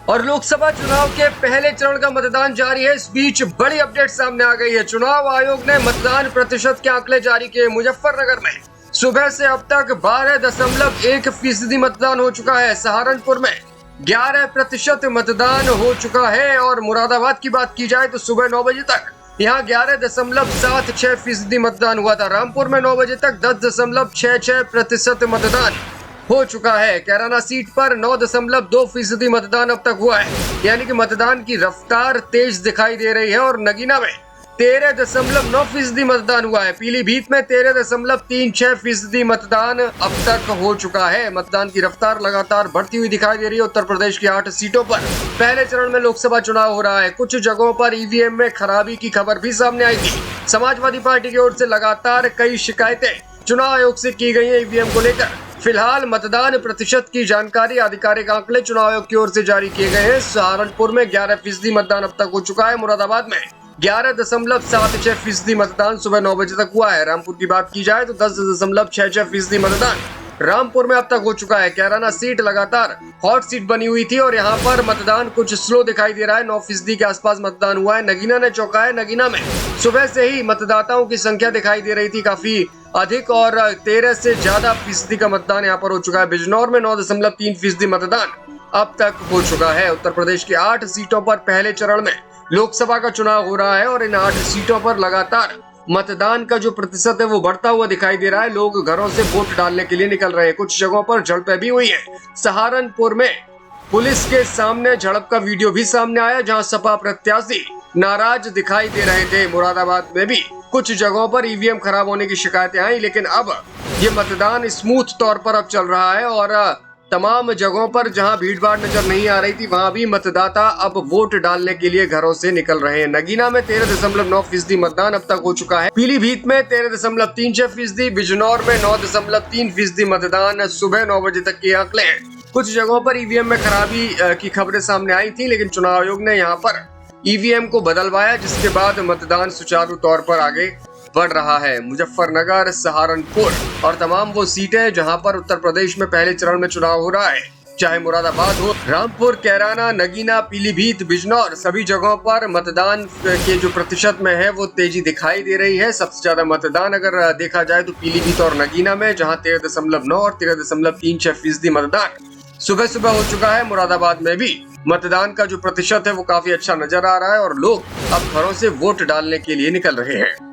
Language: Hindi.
और लोकसभा चुनाव के पहले चरण का मतदान जारी है। इस बीच बड़ी अपडेट सामने आ गई है। चुनाव आयोग ने मतदान प्रतिशत के आंकड़े जारी किए। मुजफ्फरनगर में सुबह से अब तक 12.1% मतदान हो चुका है। सहारनपुर में 11% मतदान हो चुका है और मुरादाबाद की बात की जाए तो सुबह 9 बजे तक यहाँ 11.76% मतदान हुआ था। रामपुर में 9 बजे तक 10.66% मतदान हो चुका है। कैराना सीट पर 9.2% मतदान अब तक हुआ है, यानी कि मतदान की रफ्तार तेज दिखाई दे रही है। और नगीना में 13.9% मतदान हुआ है। पीलीभीत में 13.36% मतदान अब तक हो चुका है। मतदान की रफ्तार लगातार बढ़ती हुई दिखाई दे रही है। उत्तर प्रदेश की 8 सीटों पर पहले चरण में लोकसभा चुनाव हो रहा है। कुछ जगहों पर ईवीएम में खराबी की खबर भी सामने आई थी। समाजवादी पार्टी की ओर से लगातार कई शिकायतें चुनाव आयोग से की गई है ईवीएम को लेकर। फिलहाल मतदान प्रतिशत की जानकारी आधिकारिक आंकड़े चुनाव आयोग की ओर से जारी किए गए हैं। सहारनपुर में 11% मतदान अब तक हो चुका है। मुरादाबाद में 11.76% मतदान सुबह 9 बजे तक हुआ है। रामपुर की बात की जाए तो 10.66% मतदान रामपुर में अब तक हो चुका है। कैराना सीट लगातार हॉट सीट बनी हुई थी और यहाँ पर मतदान कुछ स्लो दिखाई दे रहा है। 9% के आसपास मतदान हुआ है। नगीना ने चौंका है। नगीना में सुबह से ही मतदाताओं की संख्या दिखाई दे रही थी काफी अधिक और 13 से ज्यादा फीसदी का मतदान यहाँ पर हो चुका है। बिजनौर में 9.3% मतदान अब तक हो चुका है। उत्तर प्रदेश की 8 सीटों पर पहले चरण में लोकसभा का चुनाव हो रहा है और इन 8 सीटों पर लगातार मतदान का जो प्रतिशत है वो बढ़ता हुआ दिखाई दे रहा है। लोग घरों से वोट डालने के लिए निकल रहे हैं। कुछ जगहों पर झड़पें भी हुई है। सहारनपुर में पुलिस के सामने झड़प का वीडियो भी सामने आया, जहां सपा प्रत्याशी नाराज दिखाई दे रहे थे। मुरादाबाद में भी कुछ जगहों पर ईवीएम खराब होने की शिकायतें आई, लेकिन अब ये मतदान स्मूथ तौर पर अब चल रहा है और तमाम जगहों पर जहां भीड़-भाड़ नजर नहीं आ रही थी वहां भी मतदाता अब वोट डालने के लिए घरों से निकल रहे हैं। नगीना में 13.9% मतदान अब तक हो चुका है। पीलीभीत में 13.36%, बिजनौर में 9.3% मतदान सुबह 9 बजे तक के आंकड़े हैं। कुछ जगहों पर ईवीएम में खराबी की खबरें सामने आई थी, लेकिन चुनाव आयोग ने यहाँ पर ईवीएम को बदलवाया, जिसके बाद मतदान सुचारू तौर पर आगे बढ़ रहा है। मुजफ्फरनगर, सहारनपुर और तमाम वो सीटें जहां पर उत्तर प्रदेश में पहले चरण में चुनाव हो रहा है, चाहे मुरादाबाद हो, रामपुर, कैराना, नगीना, पीलीभीत, बिजनौर, सभी जगहों पर मतदान के जो प्रतिशत में है वो तेजी दिखाई दे रही है। सबसे ज्यादा मतदान अगर देखा जाए तो पीलीभीत और नगीना में, जहाँ 13.9 और 13.36% मतदान सुबह सुबह हो चुका है। मुरादाबाद में भी मतदान का जो प्रतिशत है वो काफी अच्छा नजर आ रहा है और लोग अब घरों से वोट डालने के लिए निकल रहे हैं।